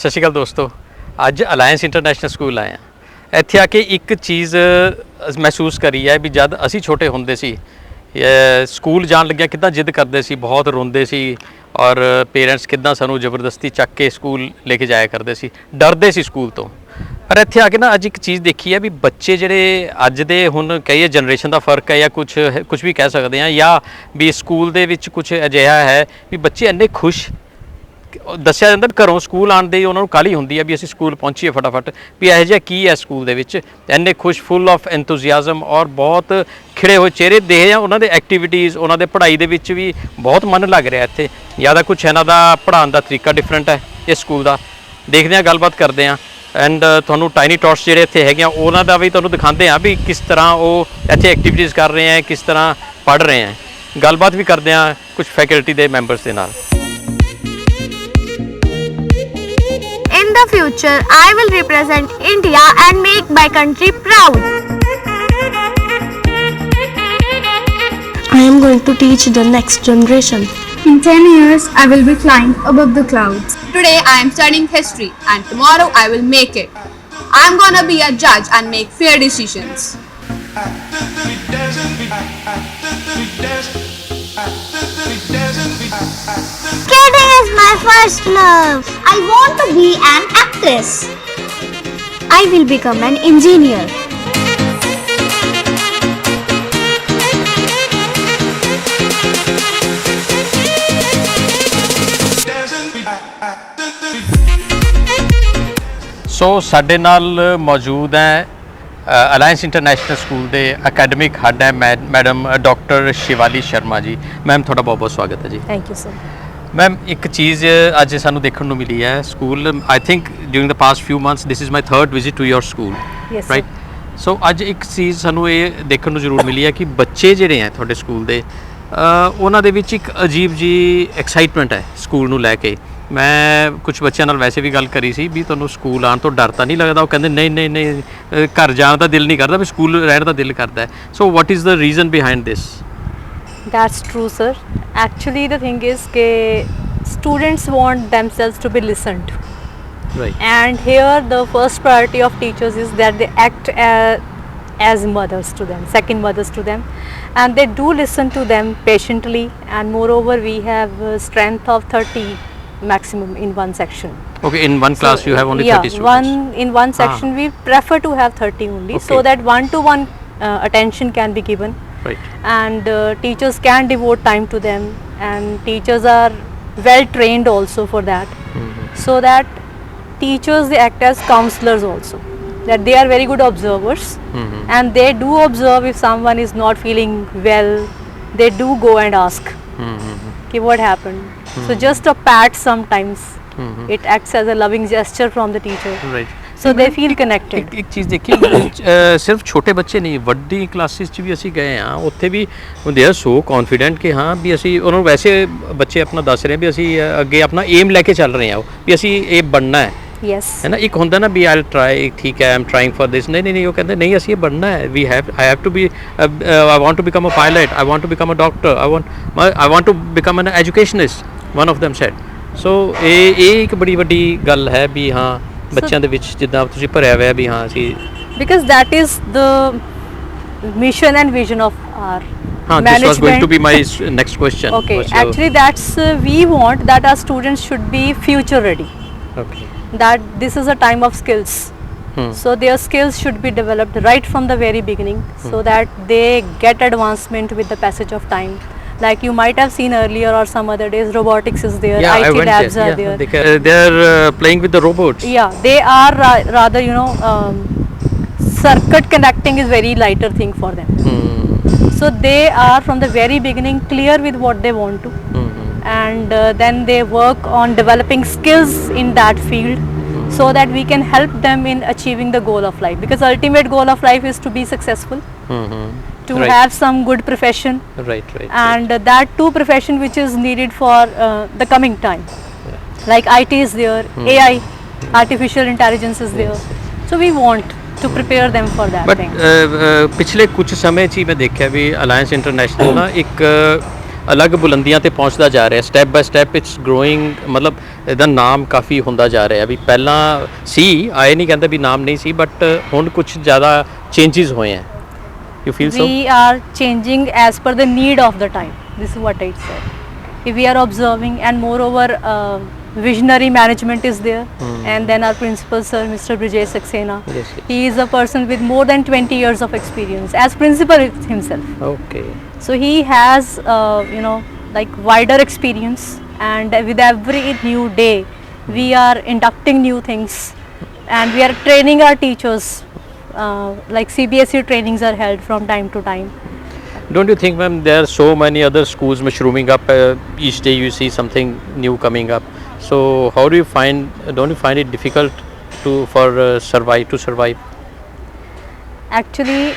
ਸਤਿ ਸ਼੍ਰੀ ਅਕਾਲ ਦੋਸਤੋ। ਅੱਜ ਅਲਾਇੰਸ ਇੰਟਰਨੈਸ਼ਨਲ ਸਕੂਲ ਆਏ ਹਾਂ। ਇੱਥੇ ਆ ਕੇ ਇੱਕ ਚੀਜ਼ ਮਹਿਸੂਸ ਕਰੀ ਹੈ ਵੀ ਜਦ ਅਸੀਂ ਛੋਟੇ ਹੁੰਦੇ ਸੀ ਸਕੂਲ ਜਾਣ ਲੱਗਿਆ ਕਿੱਦਾਂ ਜਿੱਦ ਕਰਦੇ ਸੀ, ਬਹੁਤ ਰੋਂਦੇ ਸੀ ਔਰ ਪੇਰੈਂਟਸ ਕਿੱਦਾਂ ਸਾਨੂੰ ਜ਼ਬਰਦਸਤੀ ਚੱਕ ਕੇ ਸਕੂਲ ਲੈ ਕੇ ਜਾਇਆ ਕਰਦੇ ਸੀ, ਡਰਦੇ ਸੀ ਸਕੂਲ ਤੋਂ। ਪਰ ਇੱਥੇ ਆ ਕੇ ਨਾ ਅੱਜ ਇੱਕ ਚੀਜ਼ ਦੇਖੀ ਹੈ ਵੀ ਬੱਚੇ ਜਿਹੜੇ ਅੱਜ ਦੇ ਹੁਣ ਕਹੀਏ ਜਨਰੇਸ਼ਨ ਦਾ ਫਰਕ ਹੈ ਜਾਂ ਕੁਛ ਵੀ ਕਹਿ ਸਕਦੇ ਹਾਂ, ਜਾਂ ਵੀ ਸਕੂਲ ਦੇ ਵਿੱਚ ਕੁਛ ਅਜਿਹਾ ਹੈ ਵੀ ਬੱਚੇ ਇੰਨੇ ਖੁਸ਼ ਦੱਸਿਆ ਜਾਂਦਾ ਵੀ ਘਰੋਂ ਸਕੂਲ ਆਉਣ ਦੀ ਉਹਨਾਂ ਨੂੰ ਕਾਹਲੀ ਹੁੰਦੀ ਹੈ ਵੀ ਅਸੀਂ ਸਕੂਲ ਪਹੁੰਚੀਏ ਫਟਾਫਟ, ਵੀ ਇਹੋ ਜਿਹਾ ਕੀ ਹੈ ਸਕੂਲ ਦੇ ਵਿੱਚ ਇੰਨੇ ਖੁਸ਼, ਫੁੱਲ ਆਫ ਐਂਥੂਜ਼ੀਆਜ਼ਮ ਔਰ ਬਹੁਤ ਖਿੜੇ ਹੋਏ ਚਿਹਰੇ ਦੇਖ ਆ। ਉਹਨਾਂ ਦੇ ਐਕਟੀਵਿਟੀਜ਼, ਉਹਨਾਂ ਦੇ ਪੜ੍ਹਾਈ ਦੇ ਵਿੱਚ ਵੀ ਬਹੁਤ ਮਨ ਲੱਗ ਰਿਹਾ ਇੱਥੇ। ਜ਼ਿਆਦਾ ਕੁਛ ਇਹਨਾਂ ਦਾ ਪੜ੍ਹਾਉਣ ਦਾ ਤਰੀਕਾ ਡਿਫਰੈਂਟ ਹੈ ਇਸ ਸਕੂਲ ਦਾ। ਦੇਖਦੇ ਹਾਂ, ਗੱਲਬਾਤ ਕਰਦੇ ਹਾਂ ਐਂਡ ਤੁਹਾਨੂੰ ਟਾਈਨੀ ਟੌਟਸ ਜਿਹੜੇ ਇੱਥੇ ਹੈਗੇ ਆ ਉਹਨਾਂ ਦਾ ਵੀ ਤੁਹਾਨੂੰ ਦਿਖਾਉਂਦੇ ਹਾਂ ਵੀ ਕਿਸ ਤਰ੍ਹਾਂ ਉਹ ਇੱਥੇ ਐਕਟੀਵਿਟੀਜ਼ ਕਰ ਰਹੇ ਹੈ, ਕਿਸ ਤਰ੍ਹਾਂ ਪੜ੍ਹ ਰਹੇ ਹੈ। ਗੱਲਬਾਤ ਵੀ ਕਰਦੇ ਹਾਂ ਕੁਝ ਫੈਕਲਟੀ ਦੇ ਮੈਂਬਰਸ ਦੇ ਨਾਲ। In the future, I will represent India and make my country proud. I am going to teach the next generation. In 10 years, I will be flying above the clouds. Today I am studying history and tomorrow I will make it. I am gonna be a judge and make fair decisions. Skating is my first love. I want to be an actress. I will become an engineer. ਸੋ ਸਾਡੇ ਨਾਲ ਮੌਜੂਦ ਹੈ alliance international school ਦੇ academic head ਹੈ madam doctor Shivali Sharma ji. Ma'am ਤੁਹਾਡਾ ਬਹੁਤ ਬਹੁਤ ਸਵਾਗਤ ਹੈ ਜੀ। Thank you, sir. ਮੈਮ ਇੱਕ ਚੀਜ਼ ਅੱਜ ਸਾਨੂੰ ਦੇਖਣ ਨੂੰ ਮਿਲੀ ਹੈ school, I think during the past few months this is my third visit to your school, Yes, right? So ਅੱਜ ਇੱਕ ਚੀਜ਼ ਸਾਨੂੰ ਇਹ ਦੇਖਣ ਨੂੰ ਜ਼ਰੂਰ ਮਿਲੀ ਹੈ ਕਿ ਬੱਚੇ ਜਿਹੜੇ ਹੈ ਤੁਹਾਡੇ ਸਕੂਲ ਦੇ ਉਹਨਾਂ ਦੇ ਵਿੱਚ ਇੱਕ ਅਜੀਬ ਜੀ ਐਕਸਾਈਟਮੈਂਟ ਹੈ ਸਕੂਲ ਨੂੰ ਲੈ ਕੇ। ਮੈਂ ਕੁਝ ਬੱਚਿਆਂ ਨਾਲ ਵੈਸੇ ਵੀ ਗੱਲ ਕਰੀ ਸੀ ਵੀ ਤੁਹਾਨੂੰ ਸਕੂਲ ਆਉਣ ਤੋਂ ਡਰ ਤਾਂ ਨਹੀਂ ਲੱਗਦਾ? ਉਹ ਕਹਿੰਦੇ ਨਹੀਂ ਘਰ ਜਾਣ ਦਾ ਦਿਲ ਨਹੀਂ ਕਰਦਾ, ਵੀ ਸਕੂਲ ਰਹਿਣ ਦਾ ਦਿਲ ਕਰਦਾ ਹੈ। So what is the reason behind this? That's true, sir. Actually, the thing is that students want themselves to be listened. Right. And here the first priority of teachers is that they act as mothers to them, second mothers to them. And they do listen to them patiently. And moreover, we have a strength of 30 maximum in one section. Okay, in one class you have only 30 students? In one section we prefer to have 30 only, so that one-to-one attention can be given. Right. And teachers can devote time to them, and teachers are well trained also for that. So that teachers, they act as counselors also, that they are very good observers, and they do observe if someone is not feeling well. They do go and ask ki what happened. So just a pat sometimes it acts as a loving gesture from the teacher. Right. So they feel connected. ਇੱਕ ਚੀਜ਼ ਦੇਖੀ ਸਿਰਫ ਛੋਟੇ ਬੱਚੇ ਨਹੀਂ, ਵੱਡੀ classes 'ਚ ਵੀ ਅਸੀਂ ਗਏ ਹਾਂ, ਉੱਥੇ ਵੀ ਹੁੰਦੇ ਆ ਸੋ ਕੌਨਫੀਡੈਂਟ ਕਿ ਹਾਂ ਵੀ ਅਸੀਂ ਉਹਨਾਂ ਨੂੰ, ਵੈਸੇ ਬੱਚੇ ਆਪਣਾ ਦੱਸ ਰਹੇ ਵੀ ਅਸੀਂ ਅੱਗੇ ਆਪਣਾ ਏਮ ਲੈ ਕੇ ਚੱਲ ਰਹੇ ਹਾਂ ਵੀ ਅਸੀਂ ਇਹ ਬਣਨਾ ਹੈ। Yes. ਹੈ ਨਾ? ਇੱਕ ਹੁੰਦਾ ਨਾ ਵੀ ਆਈ ਟਰਾਈ, ਠੀਕ ਹੈ, I am trying for this. ਨਹੀਂ ਉਹ ਕਹਿੰਦੇ ਨਹੀਂ ਅਸੀਂ ਇਹ ਬਣਨਾ ਹੈ। I have to be, I want to become a pilot, I want to become a doctor, I want to become an educationist, one of them said. So ਇਹ ਇੱਕ ਬੜੀ ਵੱਡੀ ਗੱਲ ਹੈ ਵੀ ਹਾਂ ਬੱਚਿਆਂ ਦੇ ਵਿੱਚ ਜਿੱਦਾਂ ਤੁਸੀਂ ਭਰਿਆ ਹੋਇਆ ਵੀ ਹਾਂ ਅਸੀਂ, Because that is the mission and vision of our this management. was going to be my next question. Okay, What's your- actually that's we want that our students should be future ready, Okay. that this is a time of skills. So their skills should be developed right from the very beginning, so that they get advancement with the passage of time. Like you might have seen earlier or some other days, robotics is there, Yeah, I IT went labs there. are Yeah, there. they're playing with the robots. Yeah, they are rather, circuit connecting is very lighter thing for them. So they are from the very beginning clear with what they want to, and then they work on developing skills in that field, so that we can help them in achieving the goal of life, because ultimate goal of life is to be successful, to Right. have some good profession, Right. and that too profession which is needed for the coming time. Like IT is there, AI, artificial intelligence is there. So we want to prepare them for that But thing. ਪਿਛਲੇ ਕੁਝ ਸਮੇਂ 'ਚ ਹੀ ਮੈਂ ਦੇਖਿਆ ਵੀ alliance international ਨਾ ਇੱਕ ਅਲੱਗ ਬੁਲੰਦੀਆਂ ਤੇ ਪਹੁੰਚਦਾ ਜਾ ਰਿਹਾ step by step it's growing ਮਤਲਬ ਇਹਦਾ ਨਾਮ ਕਾਫੀ ਹੁੰਦਾ ਜਾ ਰਿਹਾ ਵੀ ਪਹਿਲਾਂ ਸੀ ਆਏ ਨਹੀਂ ਕਹਿੰਦਾ ਵੀ ਨਾਮ ਨਹੀਂ ਸੀ ਬਟ ਹੁਣ ਕੁਝ ਜ਼ਿਆਦਾ ਚੇਂਜਸ ਹੋਏ ਹੈ you feel so We are changing as per the need of the time. This is what I said. If we are observing, and moreover, visionary management is there, and then our principal sir, Mr. Brijesh Saxena, Yes, yes. he is a person with more than 20 years of experience as principal himself. Okay So he has, like wider experience, and with every new day, we are inducting new things, and we are training our teachers. Like CBSE trainings are held from time to time. Don't you think, ma'am, there are so many other schools mushrooming up? Each day you see something new coming up. So how do you find? Don't you find it difficult to survive? Actually,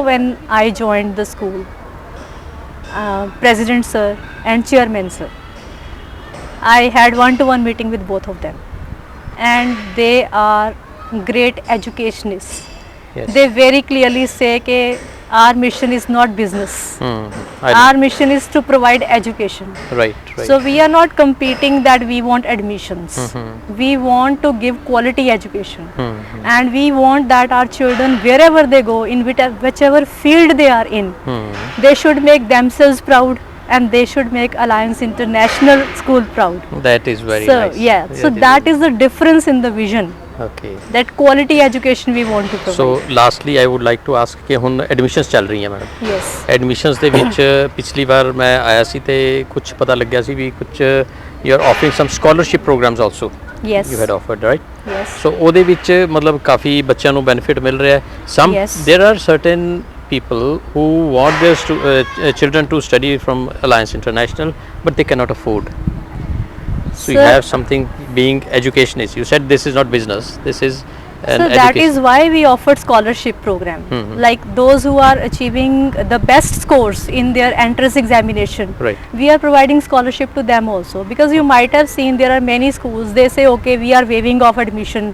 when I joined the school, President sir and Chairman sir, I had one-to-one meeting with both of them, and they are great educationists. Yes. They very clearly say that our mission is not business. I Our mission is to provide education. right. So we are not competing that we want admissions. We want to give quality education, and we want that our children, wherever they go, in whichever field they are in, they should make themselves proud, and they should make Alliance International School proud. That is very So nice. yeah, so that is the difference in the vision. Okay. That quality education we want to provide. So lastly I would like to ask ਕਿ ਹੁਣ admissions ਚੱਲ ਰਹੀਆਂ madam Yes. Admissions ਦੇ ਵਿੱਚ ਪਿਛਲੀ ਵਾਰ ਮੈਂ ਆਇਆ ਸੀ ਤੇ ਕੁਝ ਪਤਾ ਲੱਗਿਆ ਸੀ ਵੀ ਕੁਝ you are offering some scholarship programs also Yes. You had offered right Yes. So ਉਹਦੇ ਵਿੱਚ ਮਤਲਬ ਕਾਫੀ ਬੱਚਿਆਂ ਨੂੰ ਬੈਨੀਫਿਟ ਮਿਲ ਰਿਹਾ ਹੈ some Yes. There are certain people who want their children to study from Alliance International but they cannot afford. So you Sir- have something being educationist. You said this is not business. This is an So that education. is why we offered scholarship program. Like those who are achieving the best scores in their entrance examination, Right. we are providing scholarship to them also. Because you might have seen there are many schools, they say okay, we are waiving off admission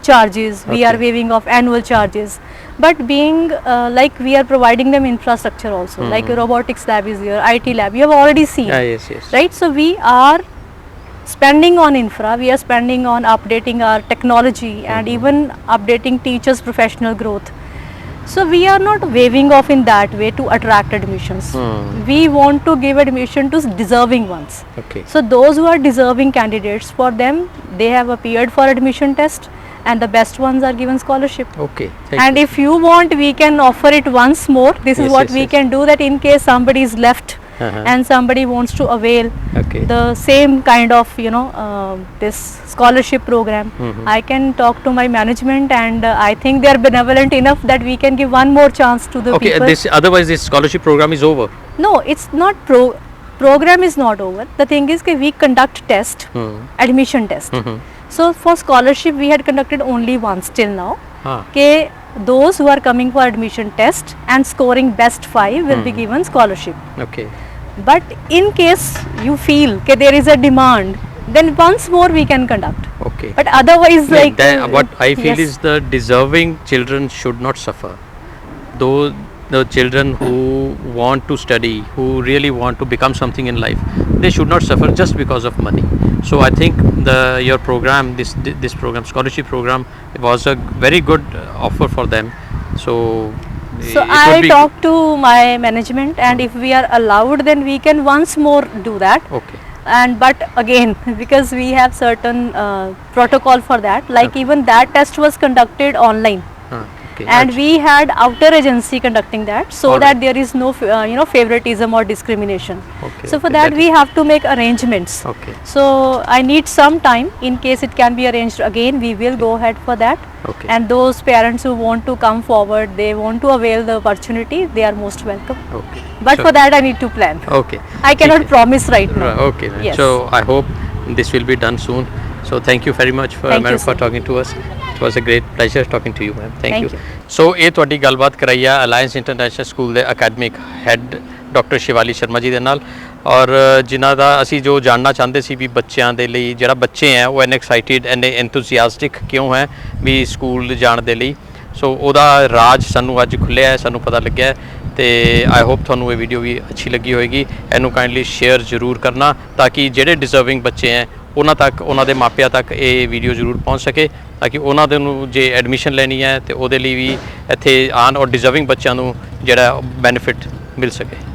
charges, we are Okay. waiving off annual charges, but being like we are providing them infrastructure also, like robotics lab is there, IT lab, you have already seen. Yes. Right, so we are spending on infra, we are spending on updating our technology, and even updating teachers professional growth. So we are not waiving off in that way to attract admissions. We want to give admission to deserving ones. Okay. So those who are deserving candidates, for them they have appeared for admission test, and the best ones are given scholarship. Okay. Thank And you. if you want, we can offer it once more. This is Yes, what yes, we yes. can do, that in case somebody is left and somebody wants to avail Okay. the same kind of this scholarship program, I can talk to my management, and I think they are benevolent enough that we can give one more chance to the Okay. people. This otherwise this scholarship program is over. No, it's not program is not over. The thing is that we conduct test, admission test. So for scholarship we had conducted only once till now. Ke those who are coming for admission test and scoring best 5 will be given scholarship. Okay. But in case you feel that there is a demand, then once more we can conduct. Okay. But otherwise, like what I feel yes. is the deserving children should not suffer. Though the children who want to study, who really want to become something in life, they should not suffer just because of money. So I think your program, this program, scholarship program, was a very good offer for them. So So it would I be- talked to my management, and if we are allowed, then we can once more do that. Okay. And but again, because we have certain protocol for that, like Okay. even that test was conducted online. Okay. And we had outer agency conducting that, so Alright. that there is no favoritism or discrimination. Okay, So for okay, that that we have to make arrangements. Okay. So I need some time. In case it can be arranged again, we will go ahead for that. Okay. And those parents who want to come forward, they want to avail the opportunity, they are most welcome. Okay. But Sure. for that I need to plan. Okay. I cannot Okay. promise right now. Okay. Ma'am. Yes. So I hope this will be done soon. So thank you very much for Thank you, ma'am for sir. talking to us. It was a great pleasure talking to you, ma'am. Thank Thank you. you. So ਇਹ ਤੁਹਾਡੀ ਗੱਲਬਾਤ ਕਰਾਈ ਆ alliance international school ਦੇ academic head doctor Shivali Sharma ji ਦੇ ਨਾਲ ਔਰ ਜਿਨ੍ਹਾਂ ਦਾ ਅਸੀਂ ਜੋ ਜਾਣਨਾ ਚਾਹੁੰਦੇ ਸੀ ਵੀ ਬੱਚਿਆਂ ਦੇ ਲਈ ਜਿਹੜਾ ਬੱਚੇ ਹੈ ਉਹ ਐਨ ਐਕਸਾਈਟਿਡ ਐਂਡ ਐਂਥੂਸੀਆਸਟਿਕ ਕਿਉਂ ਹੈ ਵੀ ਸਕੂਲ ਜਾਣ ਦੇ ਲਈ ਸੋ ਉਹਦਾ ਰਾਜ ਸਾਨੂੰ ਅੱਜ ਖੁੱਲਿਆ ਹੈ ਸਾਨੂੰ ਪਤਾ ਲੱਗਿਆ ਹੈ ਤੇ ਆਈ ਹੋਪ ਤੁਹਾਨੂੰ ਇਹ ਵੀਡੀਓ ਵੀ ਅੱਛੀ ਲੱਗੀ ਹੋਏਗੀ। ਇਹਨੂੰ ਕਾਈਂਡਲੀ ਸ਼ੇਅਰ ਜ਼ਰੂਰ ਕਰਨਾ ਤਾਂ ਕਿ ਜਿਹੜੇ ਡਿਜ਼ਰਵਿੰਗ ਬੱਚੇ ਹੈ ਉਹਨਾਂ ਤੱਕ, ਉਹਨਾਂ ਦੇ ਮਾਪਿਆਂ ਤੱਕ ਇਹ ਵੀਡੀਓ ਜ਼ਰੂਰ ਪਹੁੰਚ ਸਕੇ, ਤਾਂ ਕਿ ਉਹਨਾਂ ਦੇ ਨੂੰ ਜੇ ਐਡਮਿਸ਼ਨ ਲੈਣੀ ਹੈ ਤੇ ਉਹਦੇ ਲਈ ਵੀ ਇੱਥੇ ਆਉਣ ਔਰ ਡਿਜ਼ਰਵਿੰਗ ਬੱਚਿਆਂ ਨੂੰ ਜਿਹੜਾ ਬੈਨੀਫਿਟ ਮਿਲ ਸਕੇ।